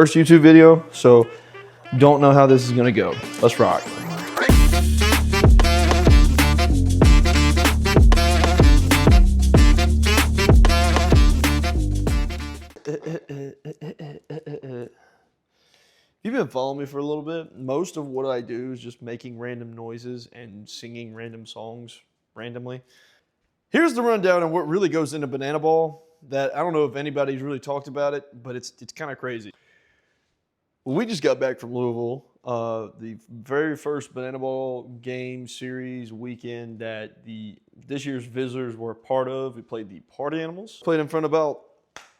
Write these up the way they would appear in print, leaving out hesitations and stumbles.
First YouTube video, so don't know how this is gonna go. Let's rock. If you've been following me for a little bit, most of what I do is just making random noises and singing random songs randomly. Here's the rundown on what really goes into Banana Ball that I don't know if anybody's really talked about it, but it's kind of crazy. We just got back from Louisville, the very first Banana Ball game series weekend that this year's visitors were a part of. We played the Party Animals. Played in front of about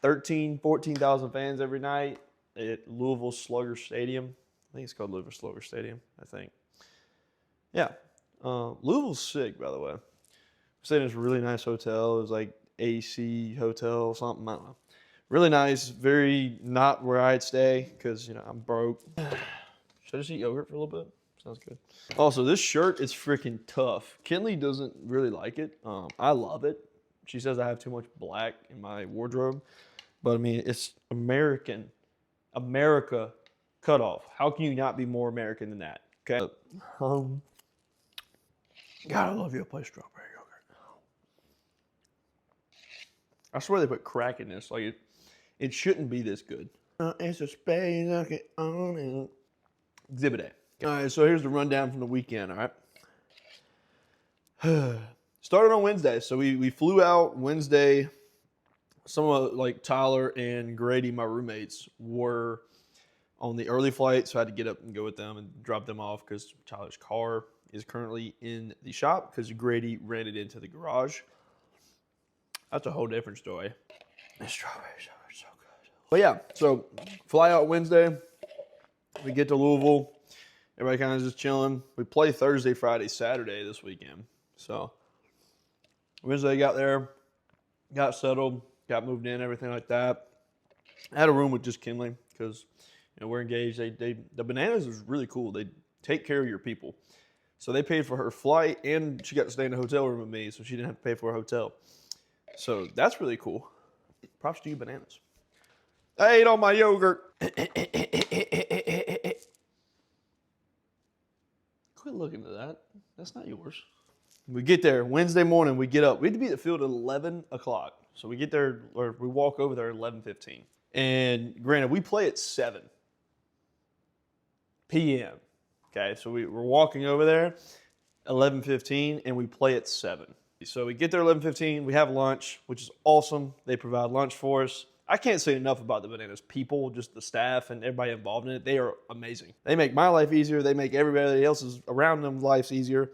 14,000 fans every night at Louisville Slugger Stadium. I think it's called Louisville Slugger Stadium, I think. Yeah. Louisville's sick, by the way. We stayed in this really nice hotel. It was like AC hotel, something, I don't know. Really nice, very not where I'd stay because, you know, I'm broke. Should I just eat yogurt for a little bit? Sounds good. Also, this shirt is freaking tough. Kinley doesn't really like it. I love it. She says I have too much black in my wardrobe. But, I mean, it's America cut off. How can you not be more American than that? Okay? God, I love you. I play strawberry yogurt. I swear they put crack in this. Like, it shouldn't be this good. It's a space I get on it. Exhibit A. All right, so here's the rundown from the weekend, all right? Started on Wednesday. So we flew out Wednesday. Some of, like, Tyler and Grady, my roommates, were on the early flight, so I had to get up and go with them and drop them off because Tyler's car is currently in the shop because Grady ran it into the garage. That's a whole different story. The strawberries are so good. But yeah, so fly out Wednesday. We get to Louisville. Everybody kind of just chilling. We play Thursday, Friday, Saturday this weekend. So Wednesday got there, got settled, got moved in, everything like that. I had a room with just Kinley because, you know, we're engaged. The Bananas is really cool. They take care of your people. So they paid for her flight and she got to stay in a hotel room with me, so she didn't have to pay for a hotel. So that's really cool. Props to you, Bananas. I ate all my yogurt. Quit looking at that. That's not yours. We get there Wednesday morning. We get up. We had to be at the field at 11 o'clock. So we get there, or we walk over there at 11:15. And granted, we play at 7 p.m. Okay, so we're walking over there 11:15, and we play at 7. So we get there 11:15. We have lunch, which is awesome. They provide lunch for us. I can't say enough about the Bananas people, just the staff and everybody involved in it. They are amazing. They make my life easier. They make everybody else's around them lives easier.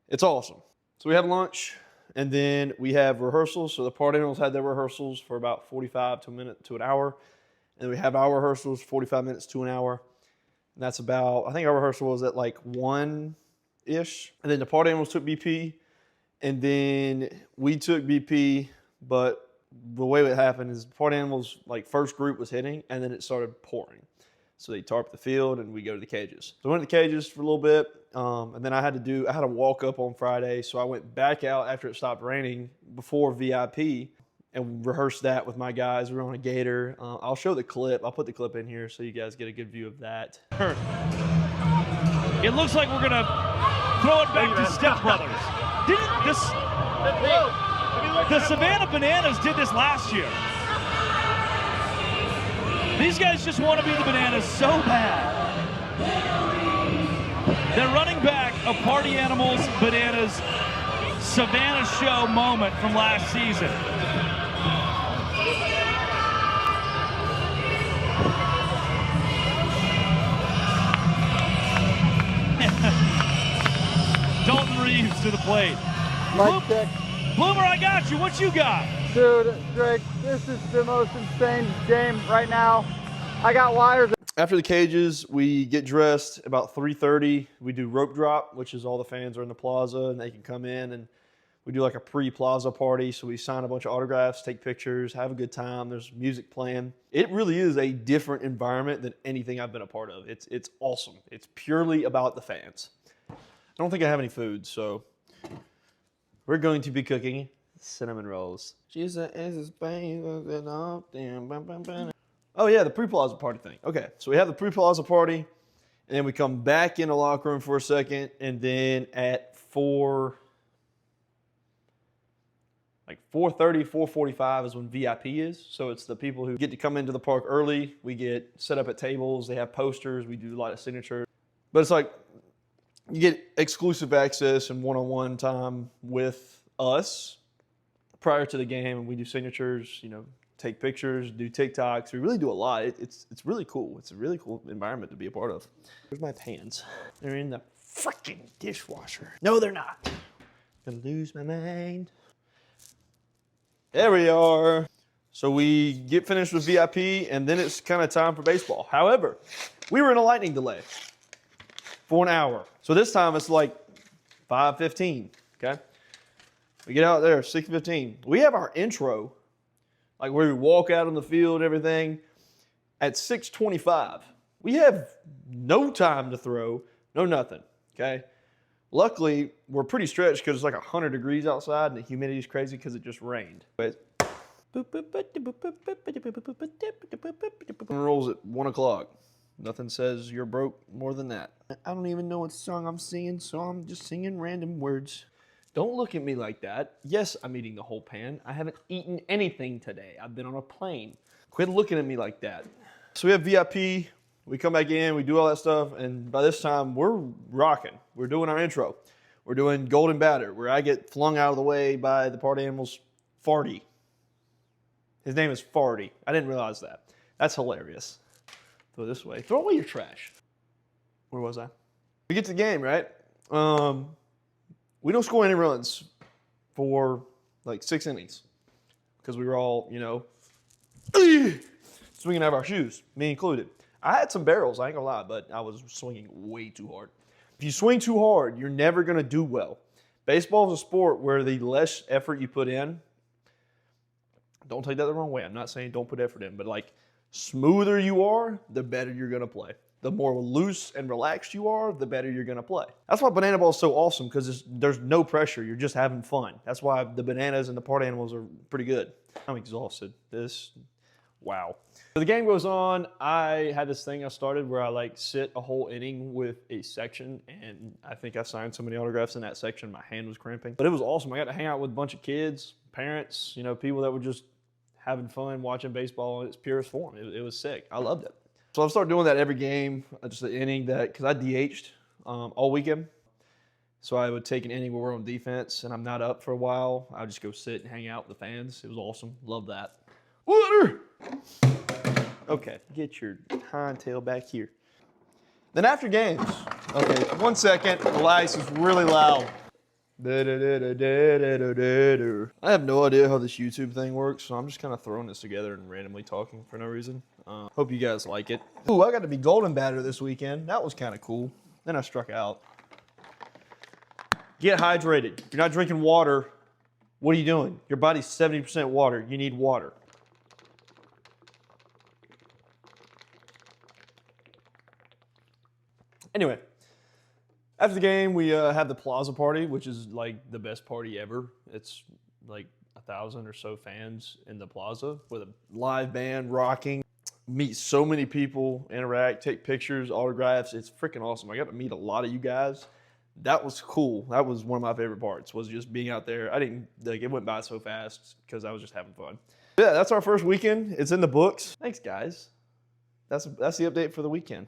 It's awesome. So we have lunch, and then we have rehearsals. So the Party Animals had their rehearsals for about 45 to an hour. And we have our rehearsals 45 minutes to an hour. And that's about, I think our rehearsal was at like 1-ish. And then the Party Animals took BP. And then we took BP, but the way it happened is the Party Animals, like, first group was hitting, and then it started pouring. So they tarped the field, and we go to the cages. So I went to the cages for a little bit, and then I had to walk up on Friday, so I went back out after it stopped raining before VIP and rehearsed that with my guys. We were on a gator. I'll show the clip. I'll put the clip in here so you guys get a good view of that. It looks like we're going to throw it back to Step Brothers. The Savannah Bananas did this last year. These guys just want to be the Bananas so bad. They're running back a Party Animals Bananas Savannah show moment from last season. Dalton Reeves to the plate. Mic check. Bloomer, I got you. What you got? Dude, Drake, this is the most insane game right now. I got wires. After the cages, we get dressed about 3:30. We do rope drop, which is all the fans are in the plaza, and they can come in, and we do like a pre-plaza party. So we sign a bunch of autographs, take pictures, have a good time. There's music playing. It really is a different environment than anything I've been a part of. It's awesome. It's purely about the fans. I don't think I have any food, so we're going to be cooking cinnamon rolls. Oh yeah, the pre-plaza party thing. Okay, so we have the pre-plaza party, and then we come back in the locker room for a second, and then at 4:30, 4:45 is when VIP is. So it's the people who get to come into the park early. We get set up at tables. They have posters. We do a lot of signatures. But it's like you get exclusive access and one-on-one time with us prior to the game, and we do signatures, you know, take pictures, do TikToks. We really do a lot. It's really cool. It's a really cool environment to be a part of. Where's my pans? They're in the freaking dishwasher. No, they're not. Gonna lose my mind. There we are. So we get finished with VIP, and then it's kind of time for baseball. However, we were in a lightning delay for an hour. So this time it's like 5:15, okay? We get out there, 6:15. We have our intro, like where we walk out on the field and everything, at 6:25. We have no time to throw, no nothing, okay? Luckily, we're pretty stretched because it's like 100 degrees outside and the humidity is crazy because it just rained. But rolls at 1 o'clock. Nothing says you're broke more than that. I don't even know what song I'm singing, so I'm just singing random words. Don't look at me like that. Yes, I'm eating the whole pan. I haven't eaten anything today. I've been on a plane. Quit looking at me like that. So we have VIP. We come back in, we do all that stuff, and by this time, we're rocking. We're doing our intro. We're doing Golden Batter, where I get flung out of the way by the party animal's Farty. His name is Farty. I didn't realize that. That's hilarious. Throw this way. Throw away your trash. Where was I? We get to the game, right? We don't score any runs for like 6 innings because we were all, you know, swinging out of our shoes, me included. I had some barrels, I ain't gonna lie, but I was swinging way too hard. If you swing too hard, you're never gonna do well. Baseball is a sport where the less effort you put in, don't take that the wrong way. I'm not saying don't put effort in, but like smoother you are, the better you're gonna play. The more loose and relaxed you are, the better you're gonna play. That's why banana ball is so awesome because there's no pressure. You're just having fun. That's why the bananas and the party animals are pretty good. I'm exhausted. Wow. So the game goes on. I had this thing I started where I like sit a whole inning with a section, and I think I signed so many autographs in that section, my hand was cramping. But it was awesome. I got to hang out with a bunch of kids, parents, you know, people that were just having fun watching baseball in its purest form. It was sick. I loved it. So I've started doing that every game, just an inning that, because I DH'd all weekend. So I would take an inning where we're on defense and I'm not up for a while. I would just go sit and hang out with the fans. It was awesome. Love that. Water! Okay, get your hind tail back here. Then after games, okay, 1 second, the lights is really loud. I have no idea how this YouTube thing works, so I'm just kind of throwing this together and randomly talking for no reason. Hope you guys like it. Ooh, I got to be Golden Batter this weekend. That was kind of cool. Then I struck out. Get hydrated. If you're not drinking water, what are you doing? Your body's 70% water. You need water. Anyway, after the game, we have the Plaza Party, which is like the best party ever. It's like 1,000 or so fans in the Plaza with a live band rocking. Meet so many people, interact, take pictures, autographs. It's freaking awesome. I got to meet a lot of you guys. That was cool. That was one of my favorite parts, was just being out there. It went by so fast because I was just having fun. Yeah, that's our first weekend. It's in the books. Thanks, guys. That's the update for the weekend.